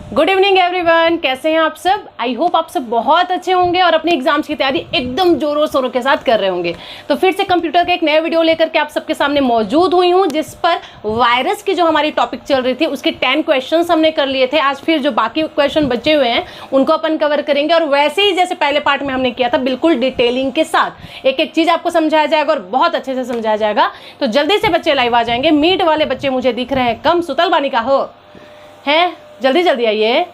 Good evening everyone, कैसे हैं आप सब। आई होप आप सब बहुत अच्छे होंगे और अपने एग्जाम्स की तैयारी एकदम जोरों शोरों के साथ कर रहे होंगे। तो फिर से कंप्यूटर का एक नया वीडियो लेकर के आप सबके सामने मौजूद हुई हूं, जिस पर वायरस की जो हमारी टॉपिक चल रही थी उसके 10 क्वेश्चंस हमने कर लिए थे। आज फिर जो बाकी क्वेश्चन बचे हुए हैं उनको अपन कवर करेंगे और वैसे ही जैसे पहले पार्ट में हमने किया था बिल्कुल डिटेलिंग के साथ एक एक चीज आपको समझाया जाएगा और बहुत अच्छे से समझाया जाएगा। तो जल्दी से बच्चे लाइव आ जाएंगे। मीट वाले बच्चे मुझे दिख रहे हैं कम, सुतल बानी का हो है, जल्दी जल्दी आइए।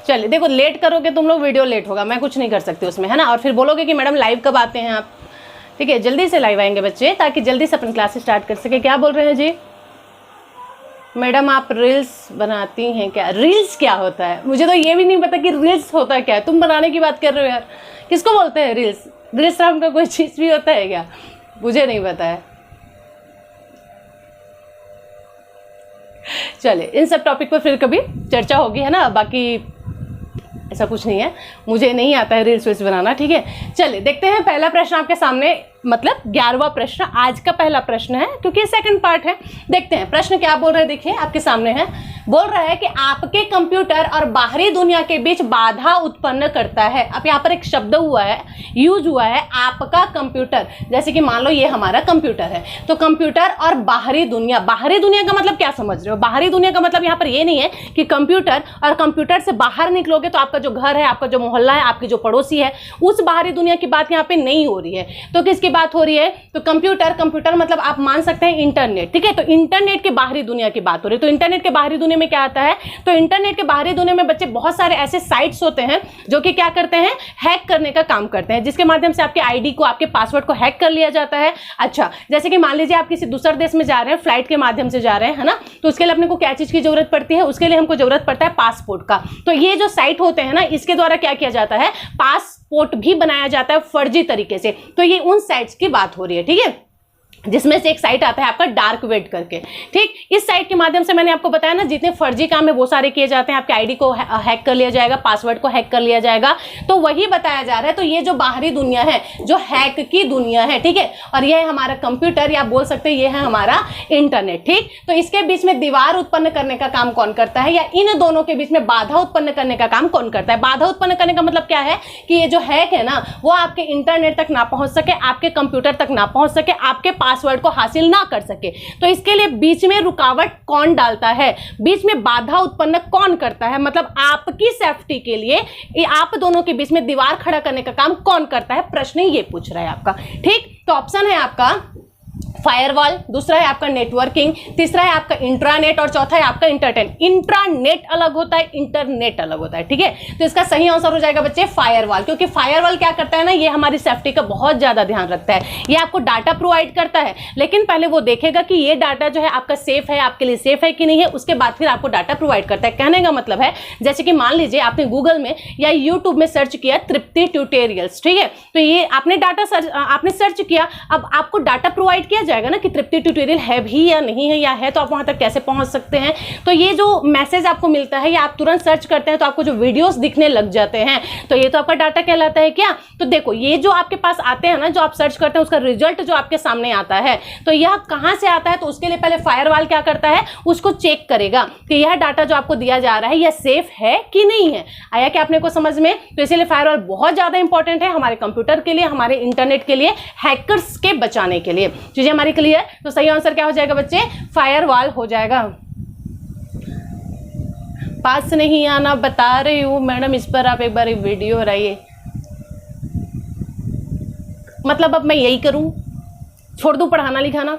चलिए देखो, लेट करोगे तुम लोग वीडियो लेट होगा, मैं कुछ नहीं कर सकती उसमें, है ना। और फिर बोलोगे कि मैडम लाइव कब आते हैं आप। ठीक है, जल्दी से लाइव आएंगे बच्चे ताकि जल्दी से अपन क्लास स्टार्ट कर सके। क्या बोल रहे हैं जी मैडम, आप रील्स बनाती हैं क्या? रील्स क्या होता है? मुझे तो ये भी नहीं पता कि रील्स होता है क्या है। तुम बनाने की बात कर रहे हो यार, किसको बोलते हैं रील्स? रील्स नाम का कोई चीज़ भी होता है क्या? मुझे नहीं पता है। चलिए इन सब टॉपिक पर फिर कभी चर्चा होगी, है ना। बाकी ऐसा कुछ नहीं है, मुझे नहीं आता है रील्स वील्स बनाना। ठीक है, चलिए देखते हैं। पहला प्रश्न आपके सामने, मतलब 11वां प्रश्न आज का पहला प्रश्न है क्योंकि सेकंड पार्ट है। देखते हैं प्रश्न क्या बोल रहे हैं। देखिए आपके सामने है, बोल रहा है कि आपके कंप्यूटर और बाहरी दुनिया के बीच बाधा उत्पन्न करता है। अब यहाँ पर एक शब्द हुआ है, यूज हुआ है, आपका कंप्यूटर। जैसे कि मान लो ये हमारा कंप्यूटर है, तो कंप्यूटर और बाहरी दुनिया। बाहरी दुनिया का मतलब क्या समझ रहे हो? बाहरी दुनिया का मतलब यहाँ पर ये नहीं है कि कंप्यूटर और कंप्यूटर से बाहर निकलोगे तो आपका जो घर है, आपका जो मोहल्ला है, आपकी जो पड़ोसी है, उस बाहरी दुनिया की बात यहाँ पे नहीं हो रही है। तो किसकी बात हो रही है? तो कंप्यूटर मतलब आप मान सकते हैं इंटरनेट। ठीक है, तो इंटरनेट के बाहरी दुनिया की बात हो रही है। तो इंटरनेट के बाहरी दुनिया में क्या आता है? तो इंटरनेट के बाहरी दुनिया में बच्चे बहुत सारे ऐसे साइट्स होते हैं जो कि क्या करते हैं, हैक करने का काम करते हैं, जिसके माध्यम से आपके आईडी को, आपके पासवर्ड को हैक कर लिया जाता है। अच्छा, जैसे कि मान लीजिए आप किसी दूसरे देश में जा रहे हैं, फ्लाइट के माध्यम से जा रहे हैं, है ना। तो उसके लिए अपने को क्या चीज की जरूरत पड़ती है? उसके लिए हमको जरूरत पड़ता है पासपोर्ट का। तो ये जो साइट होते हैं ना, इसके द्वारा क्या किया जाता है, पासपोर्ट भी बनाया जाता है फर्जी तरीके से। तो ये उन साइट्स की बात हो रही है। ठीक है, जिसमें से एक साइट आता है आपका डार्क वेब करके। ठीक, इस साइट के माध्यम से मैंने आपको बताया ना, जितने फर्जी काम है वो सारे किए जाते हैं। आपके आईडी को हैक कर लिया जाएगा, पासवर्ड को हैक कर लिया जाएगा। तो वही बताया जा रहा है। तो ये जो बाहरी दुनिया है, जो हैक की दुनिया है, ठीक है, और ये है हमारा कंप्यूटर, या बोल सकते हैं ये है हमारा इंटरनेट। ठीक, तो इसके बीच में दीवार उत्पन्न करने का काम कौन करता है, या इन दोनों के बीच में बाधा उत्पन्न करने का काम कौन करता है? बाधा उत्पन्न करने का मतलब क्या है कि ये जो हैक है ना, वो आपके इंटरनेट तक ना पहुंच सके, आपके कंप्यूटर तक ना पहुंच सके, आपके पासवर्ड को हासिल ना कर सके। तो इसके लिए बीच में रुकावट कौन डालता है, बीच में बाधा उत्पन्न कौन करता है? मतलब आपकी सेफ्टी के लिए आप दोनों के बीच में दीवार खड़ा करने का काम कौन करता है? प्रश्न ये पूछ रहा है आपका। ठीक, तो ऑप्शन है आपका फायरवॉल, दूसरा है आपका नेटवर्किंग, तीसरा है आपका इंट्रानेट और चौथा है आपका इंटरनेट। इंट्रानेट अलग होता है, इंटरनेट अलग होता है। ठीक है, तो इसका सही आंसर हो जाएगा बच्चे फायरवॉल, क्योंकि फायरवॉल क्या करता है ना, ये हमारी सेफ्टी का बहुत ज्यादा ध्यान रखता है। ये आपको डाटा प्रोवाइड करता है, लेकिन पहले वो देखेगा कि ये डाटा जो है आपका सेफ है, आपके लिए सेफ है कि नहीं है, उसके बाद फिर आपको डाटा प्रोवाइड करता है। कहने का मतलब है, जैसे कि मान लीजिए आपने गूगल में या यूट्यूब में सर्च किया तृप्ति ट्यूटोरियल्स, ठीक है, तो ये आपने आपने सर्च किया, अब आपको डाटा प्रोवाइड किया जाएगा ना कि तृप्ति ट्यूटोरियल है भी या नहीं है, या है तो आप वहां तक कैसे पहुंच सकते हैं। तो ये जो मैसेज आपको मिलता है, या आप तुरंत सर्च करते हैं तो आपको जो वीडियोस दिखने लग जाते हैं, तो ये तो आपका डाटा कहलाता है क्या? तो देखो, ये जो आपके पास आते हैं ना, जो आप सर्च करते हैं, उसका रिजल्ट जो आपके सामने आता है, तो यह कहां से आता है? तो उसके लिए पहले फायरवॉल क्या करता है, उसको चेक करेगा कि यह डाटा जो आपको दिया जा रहा है यह सेफ है कि नहीं है। आया क्या आपने को समझ में? तो इसीलिए फायरवॉल बहुत ज्यादा इंपॉर्टेंट है हमारे कंप्यूटर के लिए, हमारे इंटरनेट के लिए, हैकर्स के बचाने के लिए। चीजें हमारी क्लियर? तो सही आंसर क्या हो जाएगा बच्चे? फायरवॉल हो जाएगा। पास नहीं आना बता रही हूं मैडम, इस पर आप एक बार वीडियो बनाइए। मतलब अब मैं यही करूं, छोड़ दूं पढ़ाना लिखाना?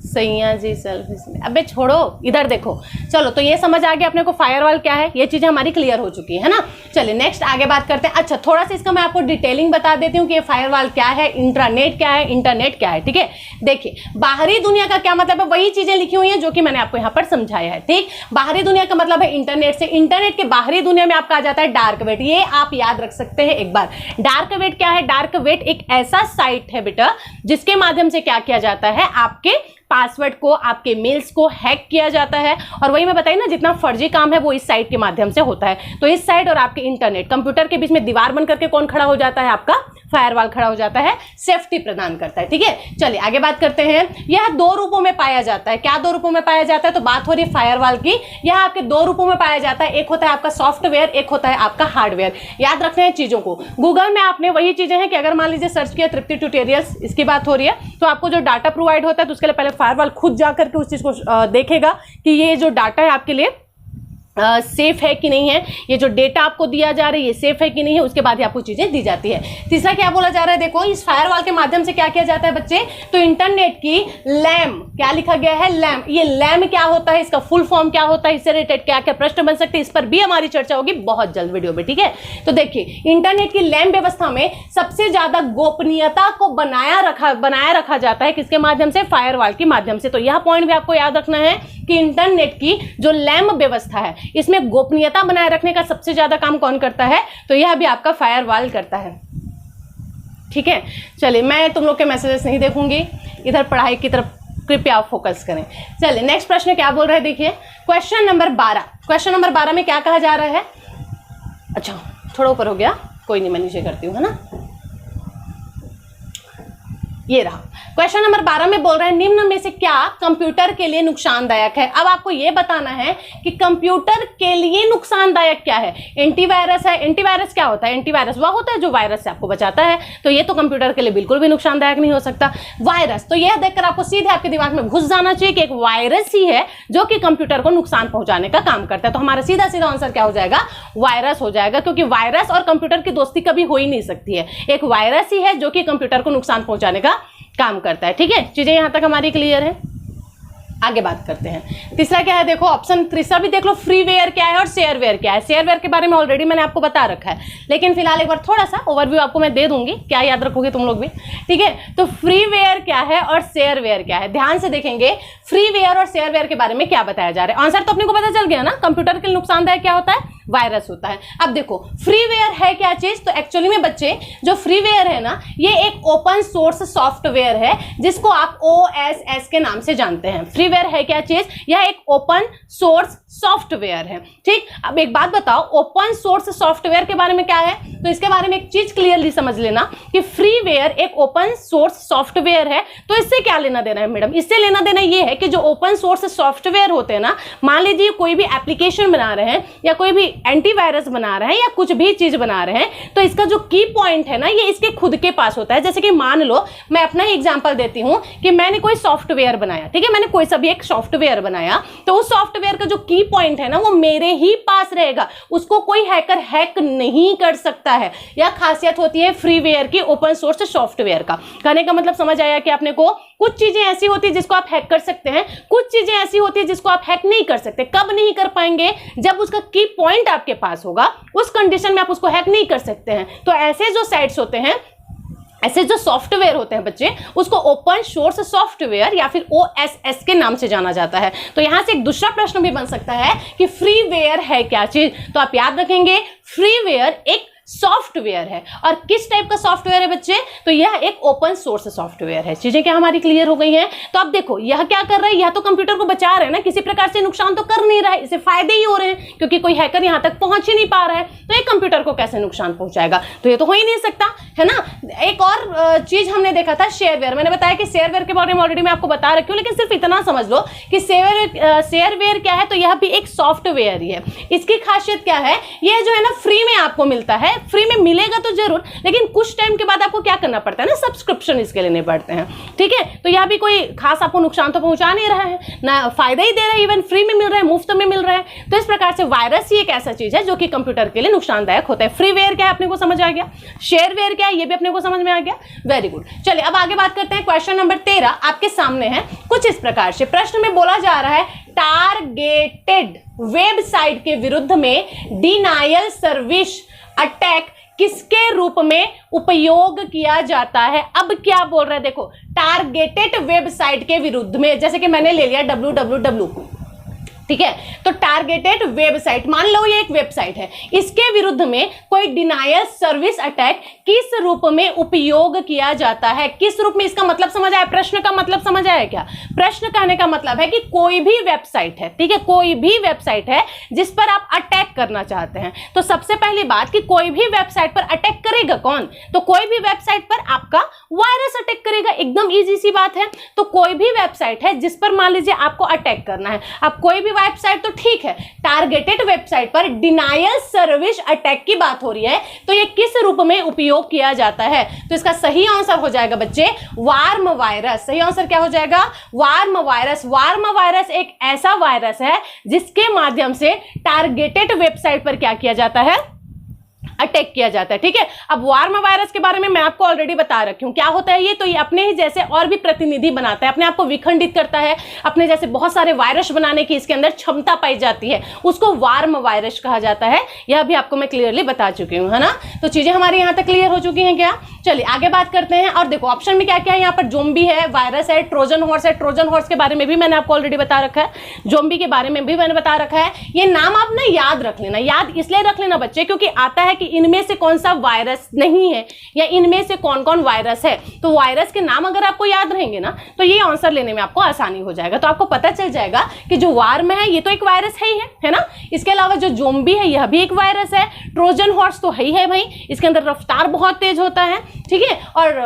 सैया जी सेल्फ में, अबे छोड़ो, इधर देखो। चलो, तो ये समझ आ गया अपने को फायरवॉल क्या है, ये चीजें हमारी क्लियर हो चुकी है ना। चलिए नेक्स्ट आगे बात करते हैं। अच्छा, थोड़ा सा इसका मैं आपको डिटेलिंग बता देती हूँ कि ये फायरवॉल क्या है, इंट्रानेट क्या है, इंटरनेट क्या है। ठीक है, देखिए बाहरी दुनिया का क्या मतलब है, वही चीजें लिखी हुई है जो कि मैंने आपको यहाँ पर समझाया है। ठीक, बाहरी दुनिया का मतलब है इंटरनेट से। इंटरनेट के बाहरी दुनिया में आपका आ जाता है डार्क वेब। ये आप याद रख सकते हैं एक बार। डार्क वेब क्या है? डार्क वेब एक ऐसा साइट है बेटा, जिसके माध्यम से क्या किया जाता है, आपके पासवर्ड को, आपके मेल्स को हैक किया जाता है। और वही मैं बताई ना, जितना फर्जी काम है वो इस साइट के माध्यम से होता है। तो इस साइट और आपके इंटरनेट कंप्यूटर के बीच में दीवार बन करके कौन खड़ा हो जाता है? आपका फायरवॉल खड़ा हो जाता है, सेफ्टी प्रदान करता है। ठीक है, चलिए आगे बात करते हैं। यह दो रूपों में पाया जाता है। क्या दो रूपों में पाया जाता है? तो बात हो रही है फायरवॉल की। यह आपके दो रूपों में पाया जाता है, एक होता है आपका सॉफ्टवेयर, एक होता है आपका हार्डवेयर। याद रखना है चीजों को। गूगल में आपने वही चीजें हैं कि अगर मान लीजिए सर्च किया तृप्ति ट्यूटोरियल्स, इसकी बात हो रही है, तो आपको जो डाटा प्रोवाइड होता है तो उसके लिए पहले फायरवॉल खुद जाकर के उस चीज को देखेगा कि ये जो डाटा है आपके लिए सेफ है कि नहीं है, ये जो डेटा आपको दिया जा रहा है ये सेफ है कि नहीं है, उसके बाद ही आपको चीजें दी जाती है। तीसरा क्या बोला जा रहा है? देखो, इस फायरवॉल के माध्यम से क्या किया जाता है बच्चे? तो इंटरनेट की लैम, क्या लिखा गया है? लैम। ये लैम क्या होता है, इसका फुल फॉर्म क्या होता है, इससे रिलेटेड क्या क्या प्रश्न बन सकते हैं, इस पर भी हमारी चर्चा होगी बहुत जल्द वीडियो में। ठीक है, तो देखिए, इंटरनेट की लैम व्यवस्था में सबसे ज्यादा गोपनीयता को बनाया रखा जाता है किसके माध्यम से? फायरवॉल के माध्यम से। तो यह पॉइंट भी आपको याद रखना है कि इंटरनेट की जो लैम व्यवस्था है इसमें गोपनीयता बनाए रखने का सबसे ज्यादा काम कौन करता है? तो यह भी आपका फायरवॉल करता है। ठीक है, चलिए मैं तुम लोग के मैसेजेस नहीं देखूंगी, इधर पढ़ाई की तरफ कृपया आप फोकस करें। चलिए नेक्स्ट प्रश्न क्या बोल रहा है, देखिए क्वेश्चन नंबर 12। क्वेश्चन नंबर 12 में क्या कहा जा रहा है? अच्छा थोड़ा ऊपर हो गया, कोई नहीं, मैं नीचे करती हूँ, है ना। ये रहा क्वेश्चन नंबर 12 में बोल रहे हैं निम्न में से क्या कंप्यूटर के लिए नुकसानदायक है। अब आपको यह बताना है कि कंप्यूटर के लिए नुकसानदायक क्या है। एंटीवायरस है। एंटीवायरस क्या होता है? एंटीवायरस वह होता है जो वायरस से आपको बचाता है, तो ये तो कंप्यूटर के लिए बिल्कुल भी नुकसानदायक नहीं हो सकता। वायरस, तो यह देखकर आपको सीधे आपके दिमाग में घुस जाना चाहिए कि एक वायरस ही है जो कि कंप्यूटर को नुकसान पहुंचाने का काम करता है। तो हमारा सीधा सीधा आंसर क्या हो जाएगा? वायरस हो जाएगा, क्योंकि वायरस और कंप्यूटर की दोस्ती कभी हो ही नहीं सकती है। एक वायरस ही है जो कि कंप्यूटर को नुकसान पहुंचाने का काम करता है। ठीक है, चीजें यहां तक हमारी क्लियर है। आगे बात करते हैं। तीसरा क्या है? देखो ऑप्शन तीसरा भी देख लो, फ्रीवेयर क्या है और शेयरवेयर क्या है। शेयरवेयर के बारे में ऑलरेडी मैंने आपको बता रखा है, लेकिन फिलहाल एक बार थोड़ा सा ओवरव्यू आपको मैं दे दूंगी, क्या याद रखोगे तुम लोग भी। ठीक है, तो फ्रीवेयर क्या है और शेयरवेयर क्या है, ध्यान से देखेंगे। फ्रीवेयर और शेयरवेयर के बारे में क्या बताया जा रहा है, आंसर तो अपने को पता चल गया ना। कंप्यूटर के लिए नुकसानदायक क्या होता है? वायरस होता है। अब देखो फ्रीवेयर है क्या चीज, तो एक्चुअली में बच्चे जो फ्रीवेयर है ना, ये एक ओपन सोर्स सॉफ्टवेयर है जिसको आप OSS के नाम से जानते हैं। फ्रीवेयर है क्या चीज? यह एक ओपन सोर्स सॉफ्टवेयर है। ठीक, अब एक बात बताओ, ओपन सोर्स सॉफ्टवेयर के बारे में क्या है? तो इसके बारे में एक चीज क्लियरली समझ लेना कि फ्रीवेयर एक ओपन सोर्स सॉफ्टवेयर है। तो इससे क्या लेना देना है मैडम? इससे लेना देना यह है कि जो ओपन सोर्स सॉफ्टवेयर होते हैं ना, मान लीजिए कोई भी एप्लीकेशन बना रहे हैं या कोई भी एंटीवायरस बना रहे हैं या कुछ भी चीज बना रहे हैं, तो इसका जो की पॉइंट है ना, ये इसके खुद के पास होता है। जैसे कि मान लो मैं अपना ही एग्जांपल देती हूं कि मैंने कोई सॉफ्टवेयर बनाया, ठीक है, मैंने कोई सा भी एक सॉफ्टवेयर बनाया, तो उस सॉफ्टवेयर का जो की पॉइंट है ना, वो मेरे ही पास रहेगा, उसको कोई हैकर हैक नहीं कर सकता है। यह खासियत होती है फ्रीवेयर की, ओपन सोर्स सॉफ्टवेयर का। कहने का मतलब समझ आया कि आपने को कुछ चीजें ऐसी होती है जिसको आप हैक कर सकते हैं, कुछ चीजें ऐसी होती है जिसको आप हैक नहीं कर सकते। कब नहीं कर पाएंगे? जब उसका की पॉइंट आपके पास होगा, उस कंडीशन में आप उसको हैक नहीं कर सकते हैं। तो ऐसे जो साइट्स होते हैं, ऐसे जो सॉफ्टवेयर होते हैं बच्चे, उसको ओपन सोर्स सॉफ्टवेयर या फिर OSS के नाम से जाना जाता है। तो यहां से एक दूसरा प्रश्न भी बन सकता है कि फ्रीवेयर है क्या चीज, तो आप याद रखेंगे फ्रीवेयर एक सॉफ्टवेयर है। और किस टाइप का सॉफ्टवेयर है बच्चे? तो यह एक ओपन सोर्स सॉफ्टवेयर है। चीजें क्या हमारी क्लियर हो गई हैं? तो अब देखो यह क्या कर रहा है, यह तो कंप्यूटर को बचा रहे हैं ना, किसी प्रकार से नुकसान तो कर नहीं रहा है, इससे फायदे ही हो रहे हैं, क्योंकि कोई हैकर यहां तक पहुंच ही नहीं पा रहा है। तो ये कंप्यूटर को कैसे नुकसान पहुंचाएगा? तो ये तो हो ही नहीं सकता, है ना। एक और चीज हमने देखा था शेयरवेयर। मैंने बताया कि शेयरवेयर के बारे में ऑलरेडी मैं आपको बता रखी हूँ, लेकिन सिर्फ इतना समझ लो कि शेयरवेयर क्या है, तो यह भी एक सॉफ्टवेयर ही है। इसकी खासियत क्या है, यह जो है ना फ्री में आपको मिलता है, फ्री में मिलेगा तो जरूर, लेकिन कुछ टाइम के बाद आपको क्या करना पड़ता है ना, सब्सक्रिप्शन इसके लेने पड़ते हैं। ठीक है, तो यह भी कोई खास आपको नुकसान तो पहुंचा नहीं रहा है ना, फायदा ही दे रहा है, इवन फ्री में मिल रहा है, मुफ्त में मिल रहा है। तो इस प्रकार से वायरस ही एक ऐसा चीज है जो कि कंप्यूटर के लिए नुकसानदायक होता है। फ्रीवेयर क्या है अपने को समझ आ गया, शेयरवेयर क्या है ये भी अपने को समझ में आ गया। वेरी गुड, चलिए अब आगे बात करते हैं। क्वेश्चन नंबर 13 आपके सामने है। कुछ इस प्रकार से प्रश्न में बोला जा रहा है, टारगेटेड वेबसाइट के विरुद्ध में डिनायल सर्विस अटैक किसके रूप में उपयोग किया जाता है? अब क्या बोल रहा है, देखो टारगेटेड वेबसाइट के विरुद्ध में, जैसे कि मैंने ले लिया www, ठीक है। तो टारगेटेड वेबसाइट, मान लो ये एक वेबसाइट है, इसके विरुद्ध में कोई डिनायल सर्विस अटैक किस रूप में उपयोग किया जाता है, किस रूप में, इसका मतलब समझ आया, प्रश्न का मतलब समझ आया क्या? प्रश्न कहने का मतलब है कि कोई भी वेबसाइट है, ठीक है, कोई भी वेबसाइट है जिस पर आप अटैक करना चाहते हैं। तो सबसे पहली बात कि कोई भी वेबसाइट पर अटैक करेगा कौन? तो कोई भी वेबसाइट पर आपका वायरस अटैक करेगा, एकदम इजी सी बात है। तो कोई भी वेबसाइट है जिस पर मान लीजिए आपको अटैक करना है, अब कोई भी वेबसाइट तो ठीक है, टारगेटेड वेबसाइट पर डिनायल सर्विस अटैक की बात हो रही है, तो ये किस रूप में उपयोग किया जाता है? तो इसका सही आंसर हो जाएगा बच्चे वार्म वायरस। सही आंसर क्या हो जाएगा? Warm virus. वार्म वायरस एक ऐसा वायरस है जिसके माध्यम से टारगेटेड वेबसाइट पर क्या किया जाता है? अटैक किया जाता है, ठीक है। अब वार्म वायरस के बारे में मैं आपको ऑलरेडी बता रखी हूं क्या होता है ये। तो ये अपने ही जैसे और भी प्रतिनिधि बनाता है, अपने आप को विखंडित करता है, अपने जैसे बहुत सारे वायरस बनाने की इसके अंदर क्षमता पाई जाती है, उसको वार्म वायरस कहा जाता है। यह भी आपको मैं क्लियरली बता चुकी हूं, है ना। तो चीजें हमारी यहां तक क्लियर हो चुकी हैं क्या? चलिए आगे बात करते हैं। और देखो ऑप्शन में क्या क्या है, यहाँ पर जोम्बी है, वायरस है, ट्रोजन हॉर्स है। ट्रोजन हॉर्स के बारे में भी मैंने आपको ऑलरेडी बता रखा है, जोम्बी के बारे में भी मैंने बता रखा है। ये नाम आप ना याद रख लेना, याद इसलिए रख लेना बच्चे क्योंकि आता है कि इनमें से कौन सा वायरस नहीं है या इनमें से कौन कौन वायरस है। तो वायरस के नाम अगर आपको याद रहेंगे ना तो ये आंसर लेने में आपको आसानी हो जाएगा। तो आपको पता चल जाएगा कि जो वार्म है ये तो एक वायरस है ही है ना। इसके अलावा जो जोम्बी है यह भी एक वायरस है। ट्रोजन हॉर्स तो है ही है भाई, इसके अंदर रफ्तार बहुत तेज होता है, ठीक है। और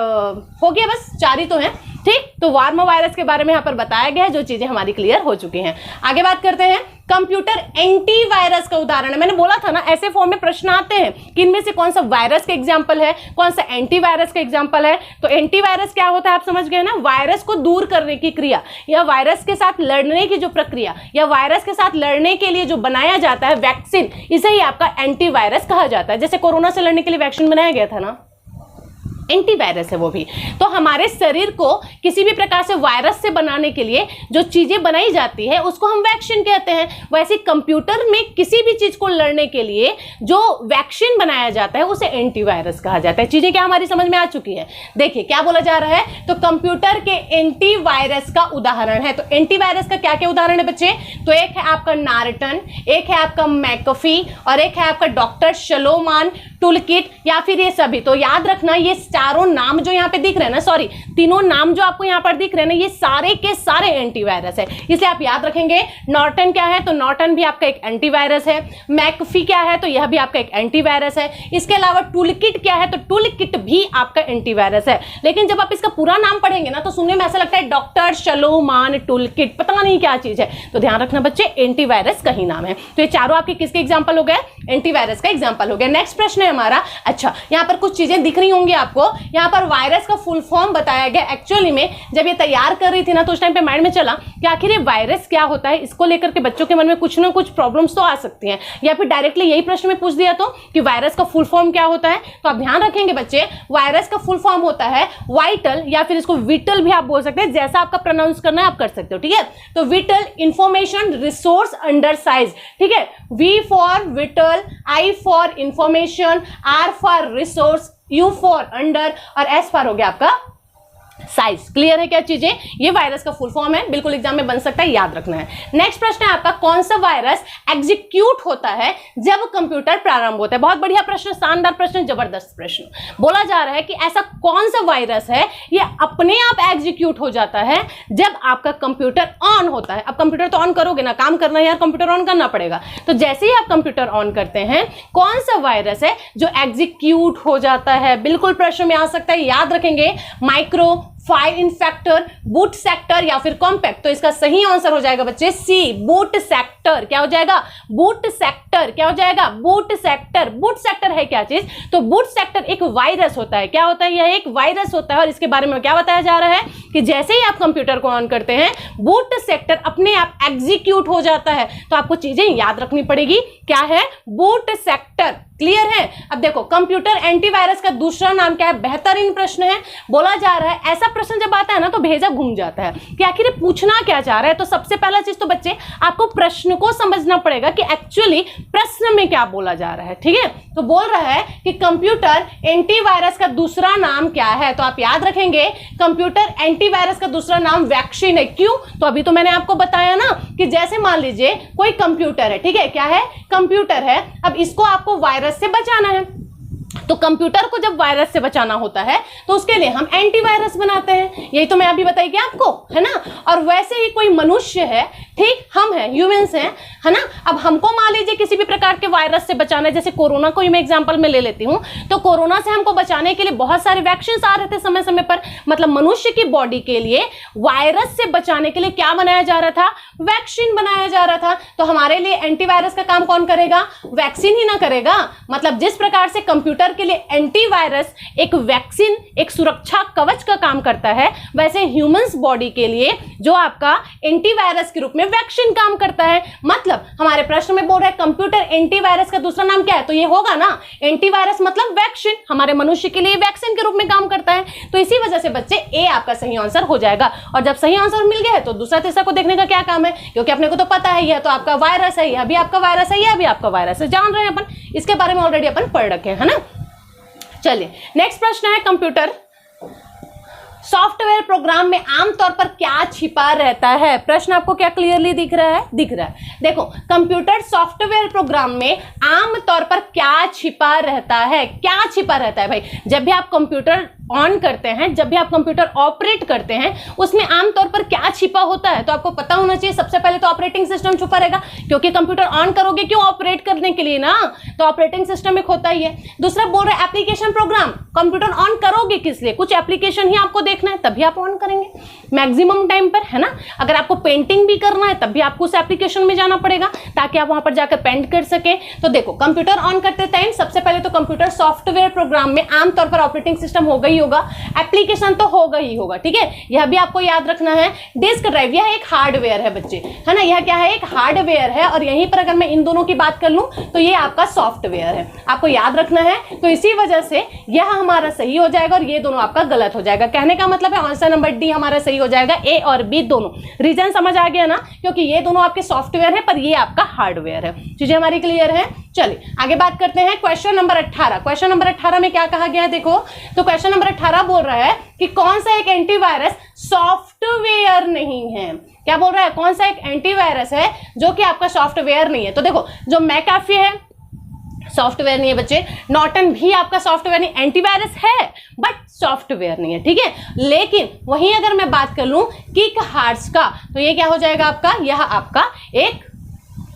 हो गया, बस 4 ही तो है, ठीक। तो वार्म वायरस के बारे में यहाँ पर बताया गया है, जो चीजें हमारी क्लियर हो चुकी हैं। आगे बात करते हैं। कंप्यूटर एंटीवायरस का उदाहरण है। मैंने बोला था ना ऐसे फॉर्म में प्रश्न आते हैं कि इनमें से कौन सा वायरस का एग्जांपल है, कौन सा एंटीवायरस का एग्जांपल है। तो एंटीवायरस क्या होता है आप समझ गए ना, वायरस को दूर करने की क्रिया या वायरस के साथ लड़ने की जो प्रक्रिया या वायरस के साथ लड़ने के लिए जो बनाया जाता है वैक्सीन, इसे ही आपका एंटीवायरस कहा जाता है। जैसे कोरोना से लड़ने के लिए वैक्सीन बनाया गया था ना, एंटीवायरस है वो भी। तो हमारे शरीर को किसी भी प्रकार से वायरस से बनाने के लिए जो चीजें बनाई जाती है उसको हम वैक्सीन कहते हैं। वैसे कंप्यूटर में किसी भी चीज को लड़ने के लिए जो वैक्सीन बनाया जाता है उसे एंटीवायरस कहा जाता है। चीजें क्या हमारी समझ में आ चुकी है? देखिए क्या बोला जा रहा है, तो कंप्यूटर के एंटीवायरस का उदाहरण है। तो एंटीवायरस का क्या क्या उदाहरण है बच्चे? तो एक है आपका नार्टन, एक है आपका मैकफी और एक है आपका डॉक्टर शलोमान टूलकिट या फिर ये सभी। तो याद रखना ये चारों नाम जो यहाँ पे दिख रहे हैं ना, सॉरी तीनों नाम जो आपको यहाँ पर दिख रहे हैं ना, ये सारे के सारे एंटीवायरस है। इसलिए आप याद रखेंगे नॉर्टन क्या है, तो नॉर्टन भी आपका एक एंटीवायरस है। मैकफी क्या है, तो यह भी आपका एक एंटीवायरस है। इसके अलावा टूलकिट क्या है, तो टूलकिट भी आपका एंटीवायरस है। लेकिन जब आप इसका पूरा नाम पढ़ेंगे ना तो सुनने में ऐसा लगता है डॉक्टर शलोमान टूलकिट, पता नहीं क्या चीज है। तो ध्यान रखना बच्चे एंटीवायरस का ही नाम है। तो ये चारों आपके किसके एग्जाम्पल हो गए? एंटीवायरस का एग्जाम्पल हो गया। नेक्स्ट प्रश्न है हमारा। अच्छा यहाँ पर कुछ चीजें दिख रही होंगी आपको, यहाँ पर वायरस का फुल फॉर्म बताया गया। एक्चुअली में जब ये तैयार कर रही थी ना तो उस टाइम पे माइंड में चला कि आखिर ये वायरस क्या होता है, इसको लेकर के बच्चों के मन में कुछ ना कुछ प्रॉब्लम्स तो आ सकती हैं, या फिर डायरेक्टली यही प्रश्न में पूछ दिया तो कि वायरस का फुल फॉर्म क्या होता है। तो आप ध्यान रखेंगे बच्चे वायरस का फुल फॉर्म होता है वाइटल, या फिर इसको विटल भी आप बोल सकते हैं, जैसा आपका प्रोनाउंस करना है आप कर सकते हो, ठीक है। तो vital information resource under size, ठीक है। V for vital, I for information, R for resource, U for under और एस फॉर हो गया आपका साइज। क्लियर है क्या चीजें? ये वायरस का फुल फॉर्म है, बिल्कुल एग्जाम में बन सकता है, याद रखना है। नेक्स्ट प्रश्न है आपका, कौन सा वायरस एग्जीक्यूट होता है जब कंप्यूटर प्रारंभ होता है? बहुत बढ़िया प्रश्न, शानदार प्रश्न, जबरदस्त प्रश्न। बोला जा रहा है कि ऐसा कौन सा वायरस है ये अपने आप एग्जीक्यूट हो जाता है जब आपका कंप्यूटर ऑन होता है। अब कंप्यूटर तो ऑन करोगे ना, काम करना है यार, कंप्यूटर ऑन करना पड़ेगा। तो जैसे ही आप कंप्यूटर ऑन करते हैं कौन सा वायरस है जो एग्जीक्यूट हो जाता है? बिल्कुल प्रश्न में आ सकता है, याद रखेंगे micro file infector, boot sector या फिर कॉम्पैक्ट। तो इसका सही आंसर हो जाएगा बच्चे सी, बूट सेक्टर। क्या हो जाएगा? Boot sector. क्या हो जाएगा? Boot sector. बूट सेक्टर है क्या चीज? तो बूट सेक्टर एक वायरस होता है। क्या होता है? यह एक वायरस होता है और इसके बारे में क्या बताया जा रहा है कि जैसे ही आप कंप्यूटर को ऑन करते हैं बूट सेक्टर अपने आप एग्जीक्यूट हो जाता है। तो आपको चीजें याद रखनी पड़ेगी, क्या है? Boot sector. क्लियर है? अब देखो कंप्यूटर एंटीवायरस का दूसरा नाम क्या है? बेहतरीन प्रश्न है। बोला जा रहा है ऐसा प्रश्न जब आता है ना तो भेजा घूम जाता है कि आखिर ये पूछना क्या चाह रहा है। तो सबसे पहला चीज तो बच्चे आपको प्रश्न को समझना पड़ेगा कि एक्चुअली प्रश्न में क्या बोला जा रहा है। ठीक है, तो बोल रहा है कि कंप्यूटर एंटीवायरस का दूसरा नाम क्या है। तो आप याद रखेंगे कंप्यूटर एंटीवायरस का दूसरा नाम वैक्सीन है। क्यों? तो अभी तो मैंने आपको बताया ना कि जैसे मान लीजिए कोई कंप्यूटर है, ठीक है, क्या है, कंप्यूटर है, अब इसको आपको वायरस से बचाना है। तो कंप्यूटर को जब वायरस से बचाना होता है तो उसके लिए हम एंटीवायरस बनाते हैं। यही तो मैं अभी बताई कि आपको, है ना। और वैसे ही कोई मनुष्य है, ठीक, हम हैं, ह्यूमंस हैं, है ना। अब हमको मान लीजिए किसी भी प्रकार के वायरस से बचाना है, जैसे कोरोना को ही मैं एग्जांपल में ले लेती हूं। तो कोरोना से हमको बचाने के लिए बहुत सारे वैक्सीन आ रहे थे समय समय पर। मतलब मनुष्य की बॉडी के लिए वायरस से बचाने के लिए क्या बनाया जा रहा था, वैक्सीन बनाया जा रहा था। तो हमारे लिए एंटीवायरस का काम कौन करेगा, वैक्सीन ही ना करेगा। मतलब जिस प्रकार से कंप्यूटर के लिए एंटीवायरस एक वैक्सीन, एक सुरक्षा कवच का काम करता है, वैसे ह्यूमंस बॉडी के लिए जो आपका एंटीवायरस के रूप में वैक्सीन काम करता है। मतलब हमारे प्रश्न में बोल रहा है कंप्यूटर एंटीवायरस का दूसरा नाम क्या है, तो ये होगा ना एंटीवायरस मतलब वैक्सीन, हमारे मनुष्य के लिए वैक्सीन के रूप में काम करता है। तो इसी वजह से बच्चे ए आपका सही आंसर हो जाएगा। और जब सही आंसर मिल गया है तो दूसरा तीसरा को देखने का क्या काम है, क्योंकि अपने को तो पता है यह तो आपका वायरस है, यह भी आपका वायरस है, यह भी आपका वायरस है, जान रहे हैं अपन, इसके बारे में ऑलरेडी अपन पढ़ रखे हैं, है ना। चलिए नेक्स्ट प्रश्न है, कंप्यूटर सॉफ्टवेयर प्रोग्राम में आमतौर पर क्या छिपा रहता है। प्रश्न आपको क्या क्लियरली दिख रहा है, दिख रहा है। देखो कंप्यूटर सॉफ्टवेयर प्रोग्राम में आमतौर पर क्या छिपा रहता है, क्या छिपा रहता है भाई। जब भी आप कंप्यूटर ऑन करते हैं, जब भी आप कंप्यूटर ऑपरेट करते हैं, उसमें आमतौर पर क्या छिपा होता है, तो आपको पता होना चाहिए। सबसे पहले तो ऑपरेटिंग सिस्टम छुपा रहेगा, क्योंकि कंप्यूटर ऑन करोगे क्यों, ऑपरेट करने के लिए ना, तो ऑपरेटिंग सिस्टम एक होता ही है। दूसरा बोल रहा है एप्लीकेशन प्रोग्राम, कंप्यूटर ऑन करोगे किस लिए, कुछ एप्लीकेशन ही आपको देखना है तभी आप ऑन करेंगे मैक्सिमम टाइम पर, है ना। अगर आपको पेंटिंग भी करना है तब भी आपको उस एप्लीकेशन में जाना पड़ेगा ताकि आप वहां पर जाकर पेंट कर सके। तो देखो कंप्यूटर ऑन करते टाइम सबसे पहले तो कंप्यूटर सॉफ्टवेयर प्रोग्राम में आमतौर पर ऑपरेटिंग सिस्टम होगा ही होगा, एप्लीकेशन तो होगा ही होगा, ठीक है। यह भी आपको याद रखना है। डिस्क ड्राइव यह एक हार्डवेयर है बच्चे, है ना, यह क्या है, एक हार्डवेयर है। और यहीं पर अगर मैं इन दोनों की बात कर लूं तो ये आपका सॉफ्टवेयर है, आपको याद रखना है। तो इसी वजह से यह हमारा सही हो जाएगा और ये दोनों आपका गलत हो जाएगा। कहने का मतलब है आंसर नंबर डी हमारा सही हो जाएगा, ए और बी दोनों। रीजन समझ आ गया ना, क्योंकि ये दोनों आपके सॉफ्टवेयर है पर ये आपका हार्डवेयर है। चीजें हमारी क्लियर है। चलिए आगे बात करते हैं क्वेश्चन नंबर 18। क्वेश्चन नंबर 18 में क्या कहा गया है, देखो तो क्वेश्चन नंबर 18 बोल रहा है कि कौन सा एक एंटीवायरस सॉफ्टवेयर नहीं है। क्या बोल रहा है, कौन सा एक एंटीवायरस है जो कि आपका सॉफ्टवेयर नहीं है। तो देखो जो मैकाफी है सॉफ्टवेयर नहीं है बच्चे, नॉर्टन भी आपका सॉफ्टवेयर नहीं, एंटीवायरस है बट सॉफ्टवेयर नहीं है, ठीक है। लेकिन वहीं अगर मैं बात कर लूं किक हार्ट्स का, तो ये क्या हो जाएगा आपका, यह आपका एक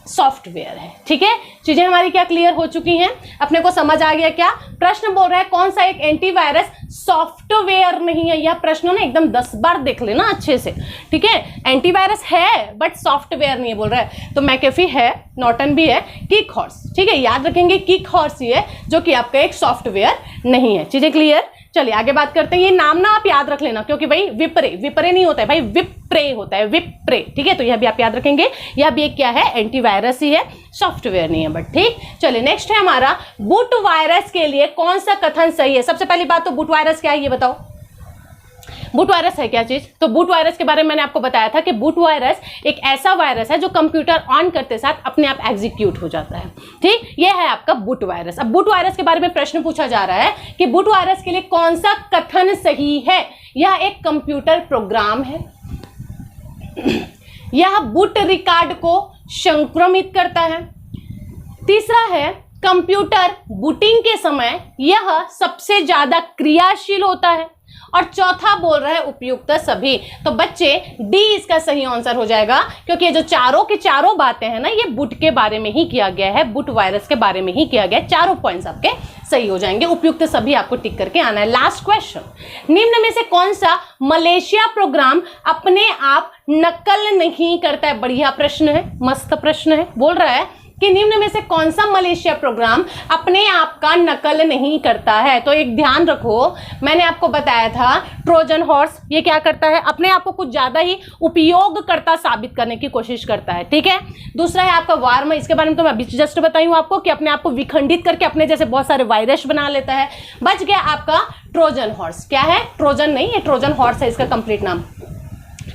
सॉफ्टवेयर है, ठीक है। चीजें हमारी क्या क्लियर हो चुकी हैं, अपने को समझ आ गया क्या। प्रश्न बोल रहा है कौन सा एक एंटीवायरस सॉफ्टवेयर नहीं है। यह प्रश्न ना एकदम 10 बार देख लेना अच्छे से, ठीक है। एंटीवायरस है बट सॉफ्टवेयर नहीं है बोल रहा है। तो मैकेफी है, नॉर्टन भी है, किक हॉर्स, ठीक है, याद रखेंगे किक हॉर्स ही है जो कि आपका एक सॉफ्टवेयर नहीं है। चीजें क्लियर। चलिए आगे बात करते हैं। ये नाम ना आप याद रख लेना, क्योंकि भाई विप्रे, विप्रे नहीं होता है भाई, विप्रे होता है, विप्रे, ठीक है। तो यह भी आप याद रखेंगे, यह भी एक क्या है, एंटीवायरस ही है, सॉफ्टवेयर नहीं है बट, ठीक। चलिए नेक्स्ट है हमारा बूट वायरस के लिए कौन सा कथन सही है। सबसे पहली बात तो बूट वायरस क्या है ये बताओ। बूट वायरस है क्या चीज, तो बूट वायरस के बारे में मैंने आपको बताया था कि बूट वायरस एक ऐसा वायरस है जो कंप्यूटर ऑन करते साथ अपने आप एग्जीक्यूट हो जाता है, ठीक। ये है आपका बूट वायरस। अब बूट वायरस के बारे में प्रश्न पूछा जा रहा है कि बूट वायरस के लिए कौन सा कथन सही है। यह एक कंप्यूटर प्रोग्राम है, यह बूट रिकॉर्ड को संक्रमित करता है। तीसरा है कंप्यूटर बूटिंग के समय यह सबसे ज्यादा क्रियाशील होता है। और चौथा बोल रहा है उपयुक्त सभी। तो बच्चे डी इसका सही आंसर हो जाएगा, क्योंकि ये जो चारों के चारों बातें हैं ना, ये बूट के बारे में ही किया गया है, बूट वायरस के बारे में ही किया गया है। चारों पॉइंट्स आपके सही हो जाएंगे, उपयुक्त सभी आपको टिक करके आना है। लास्ट क्वेश्चन, निम्न में से कौन सा मलेशिया प्रोग्राम अपने आप नकल नहीं करता है। बढ़िया प्रश्न है, मस्त प्रश्न है। बोल रहा है कि निम्न में से कौन सा मलेशिया प्रोग्राम अपने आप का नकल नहीं करता है। तो एक ध्यान रखो, मैंने आपको बताया था ट्रोजन हॉर्स ये क्या करता है, अपने आप को कुछ ज्यादा ही उपयोगकर्ता साबित करने की कोशिश करता है, ठीक है। दूसरा है आपका वार्म, इसके बारे में तो मैं अभी जस्ट बताई हूं आपको कि अपने आप को विखंडित करके अपने जैसे बहुत सारे वायरस बना लेता है। बच गया आपका ट्रोजन हॉर्स। क्या है? ट्रोजन नहीं, ये ट्रोजन हॉर्स है इसका कंप्लीट नाम।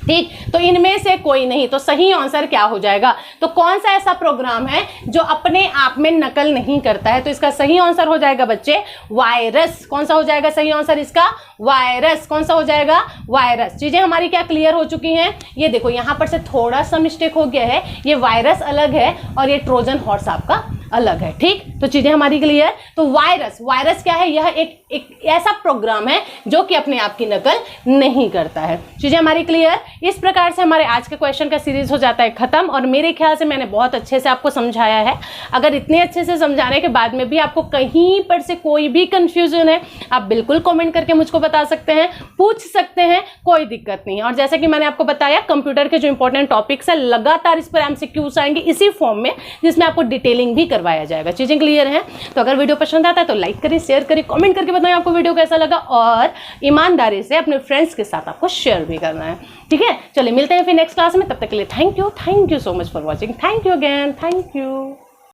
ठीक, तो इनमें से कोई नहीं, तो सही आंसर क्या हो जाएगा? तो कौन सा ऐसा प्रोग्राम है जो अपने आप में नकल नहीं करता है? तो इसका सही आंसर हो जाएगा बच्चे वायरस। कौन सा हो जाएगा सही आंसर इसका? वायरस। कौन सा हो जाएगा? वायरस। चीजें हमारी क्या क्लियर हो चुकी हैं? ये देखो यहां पर से थोड़ा सा मिस्टेक हो गया है, ये वायरस अलग है और ये ट्रोजन हॉर्स आपका अलग है। ठीक, तो चीजें हमारी क्लियर। तो वायरस, वायरस क्या है? यह एक ऐसा प्रोग्राम है जो कि अपने आप की नकल नहीं करता है। चीजें हमारी क्लियर। इस प्रकार से हमारे आज के क्वेश्चन का सीरीज हो जाता है खत्म, और मेरे ख्याल से मैंने बहुत अच्छे से आपको समझाया है। अगर इतने अच्छे से समझाने के बाद में भी आपको कहीं पर से कोई भी कंफ्यूजन है, आप बिल्कुल कमेंट करके मुझको बता सकते हैं, पूछ सकते हैं, कोई दिक्कत नहीं है। और जैसे कि मैंने आपको बताया, कंप्यूटर के जो इंपॉर्टेंट टॉपिक्स है लगातार इस पर एमसीक्यूज आएंगे इसी फॉर्म में, जिसमें आपको डिटेलिंग भी करवाया जाएगा। चीजें क्लियर हैं? तो अगर वीडियो पसंद आता है तो लाइक करें, शेयर करें, कमेंट करके बताएं आपको वीडियो कैसा लगा, और ईमानदारी से अपने फ्रेंड्स के साथ आपको शेयर भी करना है। ठीक है, चलिए मिलते हैं फिर नेक्स्ट क्लास में। तब तक के लिए thank you so much for watching. Thank you again, thank you.